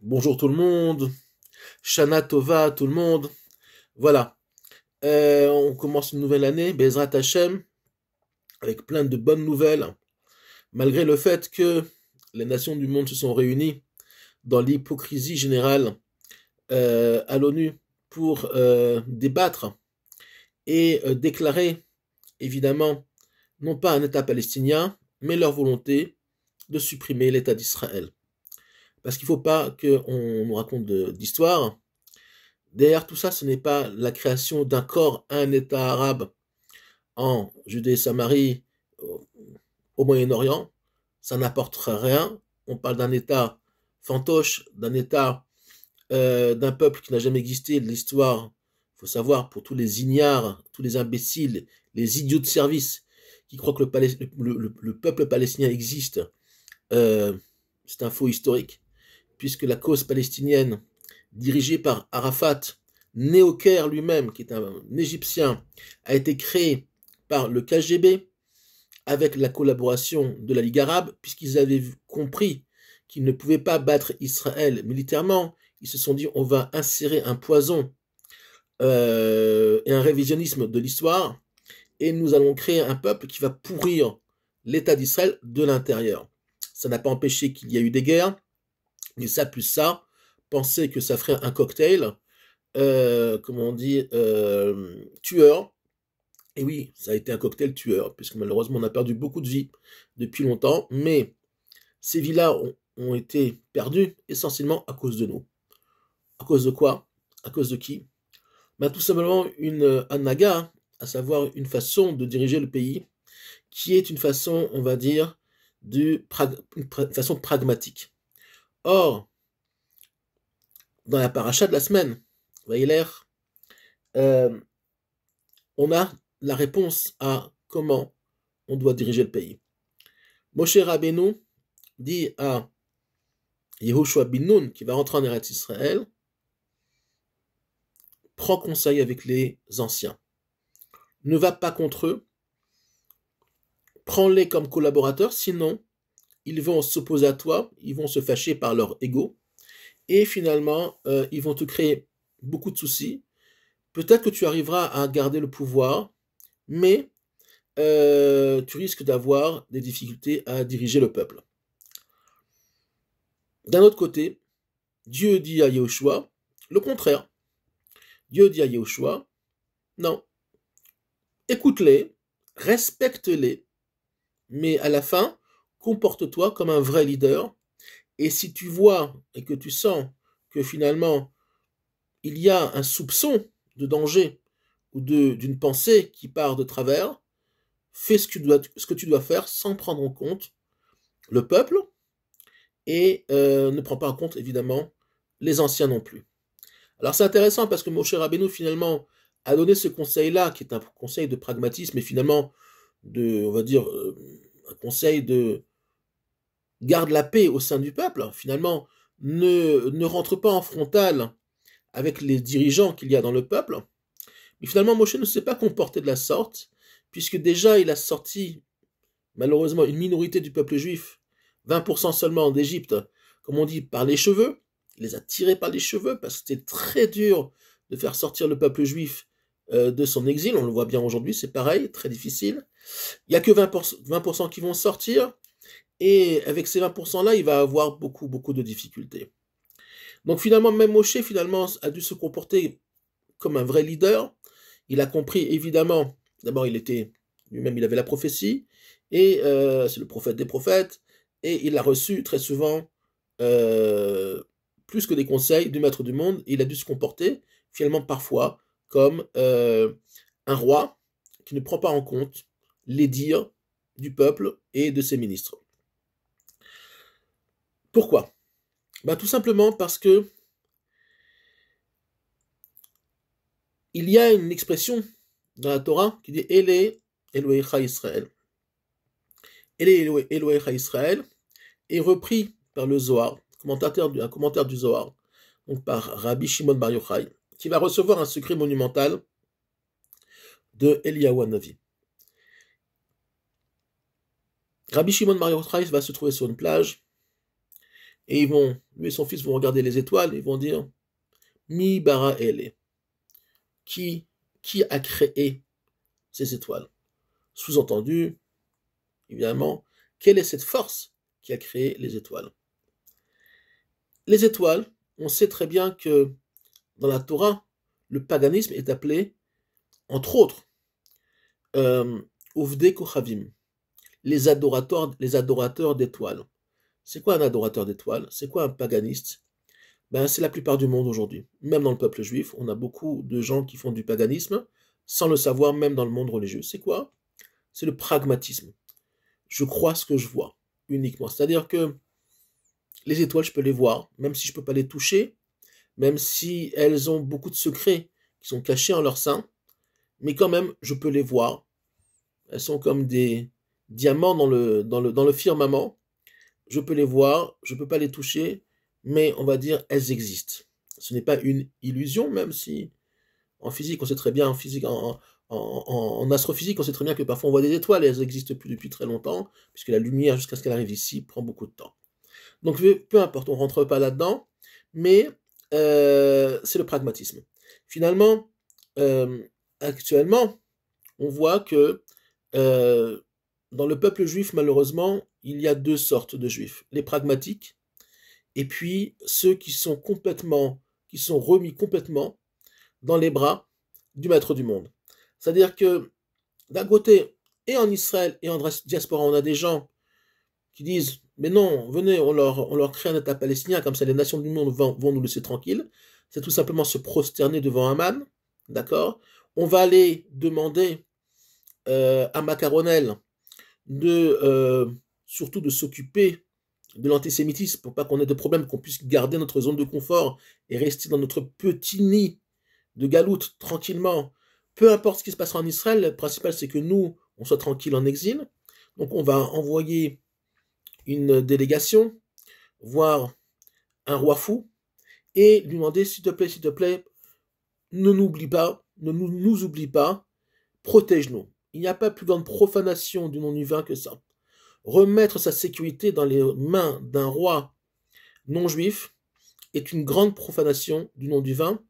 Bonjour tout le monde, Shana Tova tout le monde. Voilà, on commence une nouvelle année, Bezrat Hashem, avec plein de bonnes nouvelles, malgré le fait que les nations du monde se sont réunies dans l'hypocrisie générale à l'ONU pour débattre et déclarer, évidemment, non pas un État palestinien, mais leur volonté de supprimer l'État d'Israël. Parce qu'il ne faut pas qu'on nous raconte d'histoire. Derrière tout ça, ce n'est pas la création d'un corps, un État arabe en Judée et Samarie, au Moyen-Orient. Ça n'apportera rien. On parle d'un État fantoche, d'un État, d'un peuple qui n'a jamais existé de l'histoire. Il faut savoir, pour tous les ignares, tous les imbéciles, les idiots de service qui croient que le peuple palestinien existe, c'est un faux historique, puisque la cause palestinienne dirigé par Arafat, né au Caire lui-même, qui est un Égyptien, a été créé par le KGB avec la collaboration de la Ligue arabe, puisqu'ils avaient compris qu'ils ne pouvaient pas battre Israël militairement. Ils se sont dit on va insérer un poison et un révisionnisme de l'histoire, et nous allons créer un peuple qui va pourrir l'État d'Israël de l'intérieur. Ça n'a pas empêché qu'il y a eu des guerres, mais ça plus ça, penser que ça ferait un cocktail, comment on dit, tueur. Et oui, ça a été un cocktail tueur, puisque malheureusement on a perdu beaucoup de vies depuis longtemps, mais ces vies-là ont été perdues essentiellement à cause de nous. À cause de quoi? À cause de qui? Ben, tout simplement une anaga, à savoir une façon de diriger le pays, qui est une façon, on va dire, une façon pragmatique. Or, dans la paracha de la semaine, Vaïler, on a la réponse à comment on doit diriger le pays. Moshe Rabbeinu dit à Yehoshua bin Nun, qui va rentrer en Eretz Israël, prends conseil avec les anciens. Ne va pas contre eux, prends-les comme collaborateurs, sinon ils vont s'opposer à toi, ils vont se fâcher par leur ego, et finalement, ils vont te créer beaucoup de soucis. Peut-être que tu arriveras à garder le pouvoir, mais tu risques d'avoir des difficultés à diriger le peuple. D'un autre côté, Dieu dit à Yehoshua le contraire. Dieu dit à Yehoshua, non, écoute-les, respecte-les, mais à la fin, comporte-toi comme un vrai leader. Et si tu vois et que tu sens que finalement, il y a un soupçon de danger ou d'une pensée qui part de travers, fais ce que tu dois faire sans prendre en compte le peuple et ne prends pas en compte évidemment les anciens non plus. Alors c'est intéressant parce que Moshe Rabbeinu finalement a donné ce conseil-là, qui est un conseil de pragmatisme et finalement on va dire, un conseil de garde la paix au sein du peuple. Finalement, ne rentre pas en frontal avec les dirigeants qu'il y a dans le peuple. Mais finalement, Moshe ne s'est pas comporté de la sorte, puisque déjà il a sorti malheureusement une minorité du peuple juif, 20% seulement d'Égypte, comme on dit, par les cheveux. Il les a tirés par les cheveux parce que c'était très dur de faire sortir le peuple juif de son exil. On le voit bien aujourd'hui, c'est pareil, très difficile. Il n'y a que 20% qui vont sortir, et avec ces 20%-là, il va avoir beaucoup, beaucoup de difficultés. Donc finalement, même Moshe finalement a dû se comporter comme un vrai leader. Il a compris, évidemment, d'abord lui-même il avait la prophétie, et c'est le prophète des prophètes, et il a reçu très souvent plus que des conseils du maître du monde, et il a dû se comporter finalement parfois comme un roi qui ne prend pas en compte les dires du peuple et de ses ministres. Pourquoi? Ben, tout simplement parce que il y a une expression dans la Torah qui dit Ele Elohecha Israël. Ele Elohecha Israël est repris par le Zohar, un commentaire du Zohar, donc par Rabbi Shimon Bar Yochai, qui va recevoir un secret monumental de Eliyahu Hanavi. Rabbi Shimon Bar Yochai va se trouver sur une plage, Et lui et son fils vont regarder les étoiles, et ils vont dire, Mi bara ele. Qui a créé ces étoiles? Sous-entendu, évidemment, quelle est cette force qui a créé les étoiles? Les étoiles, on sait très bien que dans la Torah, le paganisme est appelé, entre autres, Uvdei Kochavim, les adorateurs d'étoiles. C'est quoi un adorateur d'étoiles? C'est quoi un paganiste? C'est la plupart du monde aujourd'hui. Même dans le peuple juif, on a beaucoup de gens qui font du paganisme, sans le savoir, même dans le monde religieux. C'est quoi? C'est le pragmatisme. Je crois ce que je vois, uniquement. C'est-à-dire que les étoiles, je peux les voir, même si je ne peux pas les toucher, même si elles ont beaucoup de secrets qui sont cachés en leur sein, mais quand même, je peux les voir. Elles sont comme des diamants dans le firmament. Je peux les voir, je ne peux pas les toucher, mais on va dire, elles existent. Ce n'est pas une illusion, même si en physique, on sait très bien, en astrophysique, on sait très bien que parfois on voit des étoiles et elles n'existent plus depuis très longtemps, puisque la lumière, jusqu'à ce qu'elle arrive ici, prend beaucoup de temps. Donc peu importe, on ne rentre pas là-dedans, mais c'est le pragmatisme. Finalement, actuellement, on voit que dans le peuple juif, malheureusement, il y a deux sortes de juifs. Les pragmatiques, et puis ceux qui sont remis complètement dans les bras du maître du monde. C'est-à-dire que, d'un côté, et en Israël et en diaspora, on a des gens qui disent, mais non, venez, on leur crée un État palestinien, comme ça les nations du monde vont nous laisser tranquilles. C'est tout simplement se prosterner devant Haman, d'accord? On va aller demander à Macaronel surtout de s'occuper de l'antisémitisme pour pas qu'on ait de problème, qu'on puisse garder notre zone de confort et rester dans notre petit nid de galoute tranquillement. Peu importe ce qui se passera en Israël, le principal c'est que nous, on soit tranquille en exil. Donc on va envoyer une délégation, voir un roi fou, et lui demander, s'il te plaît, ne nous oublie pas, protège-nous. Il n'y a pas plus grande profanation du nom divin que ça. Remettre sa sécurité dans les mains d'un roi non-juif est une grande profanation du nom divin.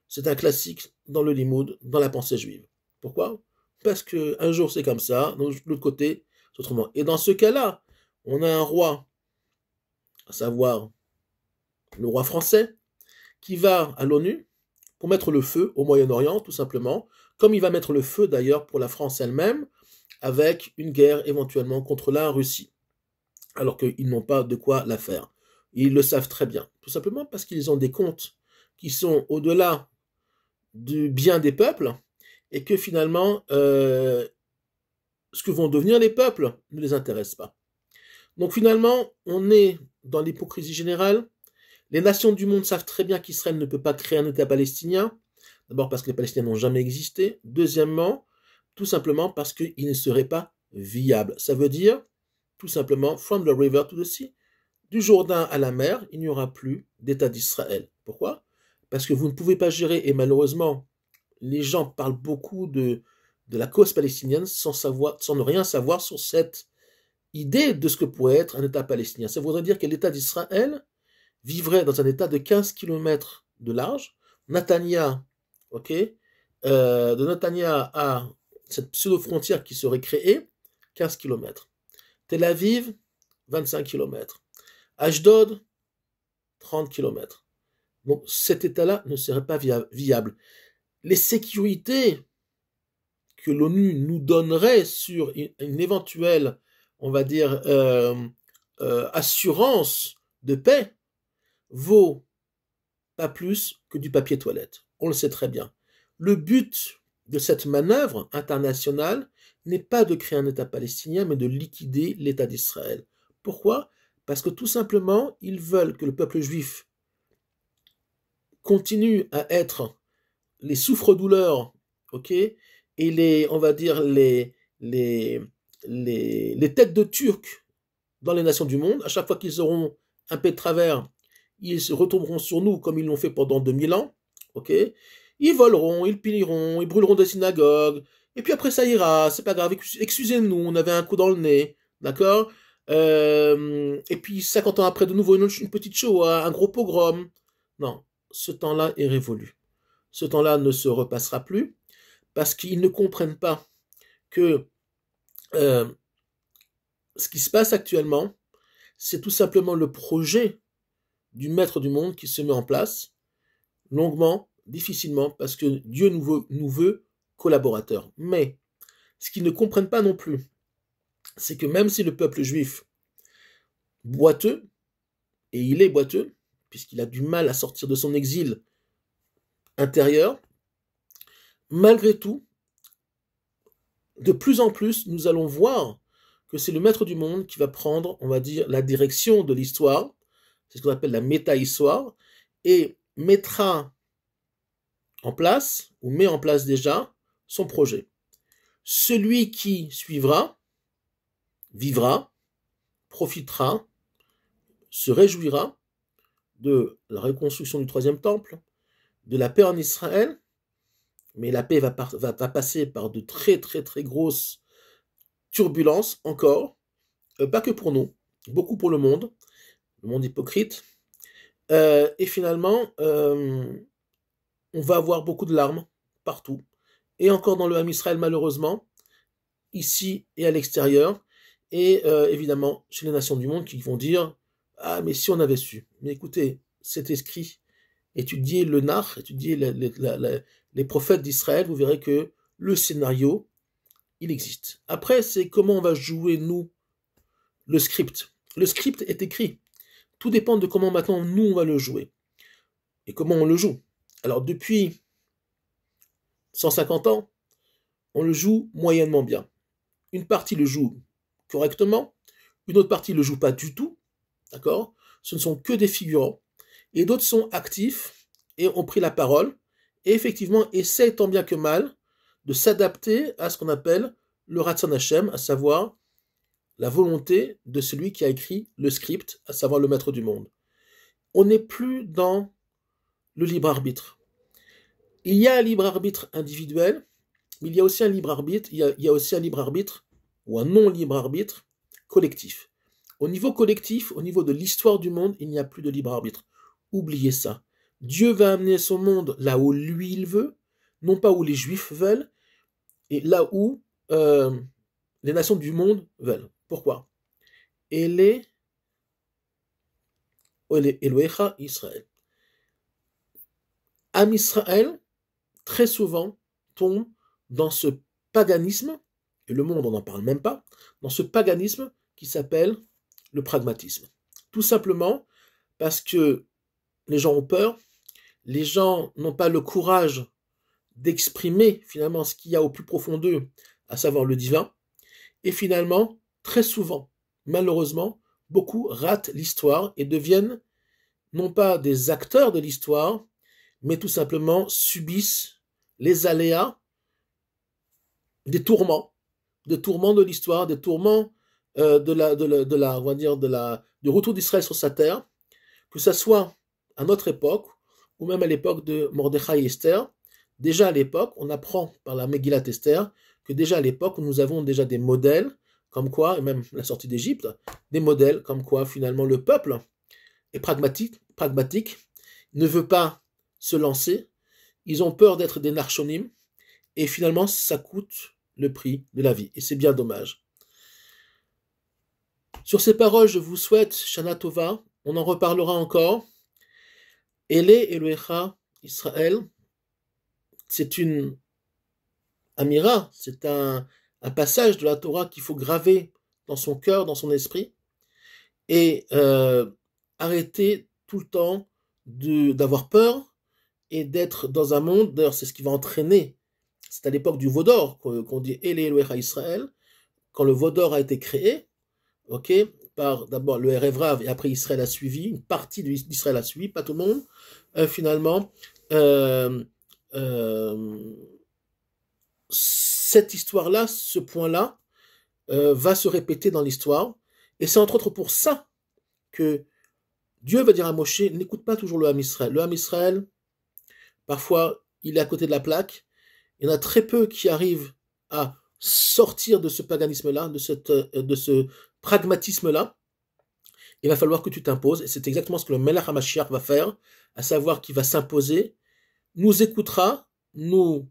C'est un classique dans le limoud, dans la pensée juive. Pourquoi? Parce qu'un jour c'est comme ça, de l'autre côté c'est autrement. Et dans ce cas-là, on a un roi, à savoir le roi français, qui va à l'ONU pour mettre le feu au Moyen-Orient, tout simplement, comme il va mettre le feu d'ailleurs pour la France elle-même, avec une guerre éventuellement contre la Russie, alors qu'ils n'ont pas de quoi la faire. Ils le savent très bien, tout simplement parce qu'ils ont des comptes qui sont au-delà du bien des peuples, et que finalement, ce que vont devenir les peuples ne les intéresse pas. Donc finalement, on est dans l'hypocrisie générale. Les nations du monde savent très bien qu'Israël ne peut pas créer un État palestinien. D'abord parce que les Palestiniens n'ont jamais existé. Deuxièmement, tout simplement parce qu'il ne serait pas viable. Ça veut dire, tout simplement, from the river to the sea, du Jourdain à la mer, il n'y aura plus d'État d'Israël. Pourquoi? Parce que vous ne pouvez pas gérer, et malheureusement, les gens parlent beaucoup de la cause palestinienne sans ne rien savoir sur cette idée de ce que pourrait être un État palestinien. Ça voudrait dire que l'État d'Israël vivrait dans un État de 15 km de large. Netanya, de Netanya à cette pseudo-frontière qui serait créée, 15 km. Tel Aviv, 25 km. Ashdod, 30 km. Donc cet État-là ne serait pas viable. Les sécurités que l'ONU nous donnerait sur une éventuelle, on va dire, assurance de paix, vaut pas plus que du papier toilette. On le sait très bien. Le but de cette manœuvre internationale n'est pas de créer un État palestinien, mais de liquider l'État d'Israël. Pourquoi? Parce que tout simplement, ils veulent que le peuple juif continue à être les souffres-douleurs, et on va dire, les têtes de Turcs dans les nations du monde. À chaque fois qu'ils auront un pied de travers, ils se retomberont sur nous comme ils l'ont fait pendant 2000 ans, Ils voleront, ils pilleront, ils brûleront des synagogues, et puis après ça ira, c'est pas grave, excusez-nous, on avait un coup dans le nez, d'accord? Et puis 50 ans après, de nouveau une petite Shoah, un gros pogrom. Non, ce temps-là est révolu. Ce temps-là ne se repassera plus parce qu'ils ne comprennent pas que ce qui se passe actuellement, c'est tout simplement le projet du maître du monde qui se met en place, longuement, difficilement, parce que Dieu nous veut collaborateurs. Mais ce qu'ils ne comprennent pas non plus, c'est que même si le peuple juif boiteux, et il est boiteux, puisqu'il a du mal à sortir de son exil intérieur, malgré tout, de plus en plus, nous allons voir que c'est le maître du monde qui va prendre, on va dire, la direction de l'histoire, c'est ce qu'on appelle la méta-histoire, et mettra en place, ou met en place déjà, son projet. Celui qui suivra, vivra, profitera, se réjouira de la reconstruction du troisième temple, de la paix en Israël, mais la paix va passer par de très très très grosses turbulences encore, pas que pour nous, beaucoup pour le monde hypocrite, et finalement, on va avoir beaucoup de larmes partout, et encore dans le Ham Israël malheureusement, ici et à l'extérieur, et évidemment chez les nations du monde qui vont dire « Ah, mais si on avait su ». Mais écoutez, c'est écrit, étudiez le Nar, étudiez les prophètes d'Israël, vous verrez que le scénario, il existe. Après, c'est comment on va jouer, nous, le script. Le script est écrit. Tout dépend de comment maintenant, nous, on va le jouer. Et comment on le joue. Alors, depuis 150 ans, on le joue moyennement bien. Une partie le joue correctement, une autre partie le joue pas du tout, d'accord? Ce ne sont que des figurants. Et d'autres sont actifs et ont pris la parole, et effectivement essayent tant bien que mal de s'adapter à ce qu'on appelle le Ratzon Hashem, à savoir la volonté de celui qui a écrit le script, à savoir le maître du monde. On n'est plus dans le libre arbitre. Il y a un libre arbitre individuel, mais il y a aussi un libre arbitre, il y a aussi un libre arbitre, ou un non-libre arbitre, collectif. Au niveau collectif, au niveau de l'histoire du monde, il n'y a plus de libre arbitre. Oubliez ça. Dieu va amener son monde là où lui il veut, non pas où les Juifs veulent, et là où les nations du monde veulent. Pourquoi? Elohecha Israël. Am Israël, très souvent, tombe dans ce paganisme, et le monde on n'en parle même pas, dans ce paganisme qui s'appelle le pragmatisme. Tout simplement parce que les gens ont peur, les gens n'ont pas le courage d'exprimer finalement ce qu'il y a au plus profond d'eux, à savoir le divin, et finalement, très souvent, malheureusement, beaucoup ratent l'histoire et deviennent non pas des acteurs de l'histoire, mais tout simplement subissent les aléas des tourments de l'histoire, des tourments on va dire du retour d'Israël sur sa terre, que ça soit à notre époque, ou même à l'époque de Mordechai et Esther. Déjà à l'époque, on apprend par la Megillat Esther, que déjà à l'époque, nous avons déjà des modèles, comme quoi, et même la sortie d'Égypte, des modèles comme quoi finalement le peuple est pragmatique, ne veut pas se lancer, ils ont peur d'être des narchonim, et finalement ça coûte le prix de la vie, et c'est bien dommage. Sur ces paroles, je vous souhaite Shana Tova, on en reparlera encore. Ele Elohecha Israël, c'est une amira, c'est un passage de la Torah qu'il faut graver dans son cœur, dans son esprit, et arrêter tout le temps d'avoir peur et d'être dans un monde, d'ailleurs c'est ce qui va entraîner, c'est à l'époque du Vaudor qu'on dit Ele Elohecha Israël, quand le Vaudor a été créé, ok, par d'abord le Erev Rav et après Israël a suivi, une partie d'Israël a suivi, pas tout le monde, finalement, cette histoire-là, ce point-là, va se répéter dans l'histoire, et c'est entre autres pour ça que Dieu va dire à Moshe, n'écoute pas toujours le Ham Israël. Le Ham Israël, parfois, il est à côté de la plaque, il y en a très peu qui arrivent à sortir de ce paganisme-là, de ce pragmatisme-là, il va falloir que tu t'imposes, et c'est exactement ce que le Melech HaMashiach va faire, à savoir qu'il va s'imposer, nous écoutera, nous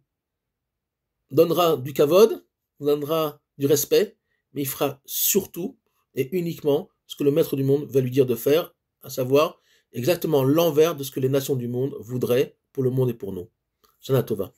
donnera du kavod, nous donnera du respect, mais il fera surtout et uniquement ce que le maître du monde va lui dire de faire, à savoir exactement l'envers de ce que les nations du monde voudraient pour le monde et pour nous. Shana Tova.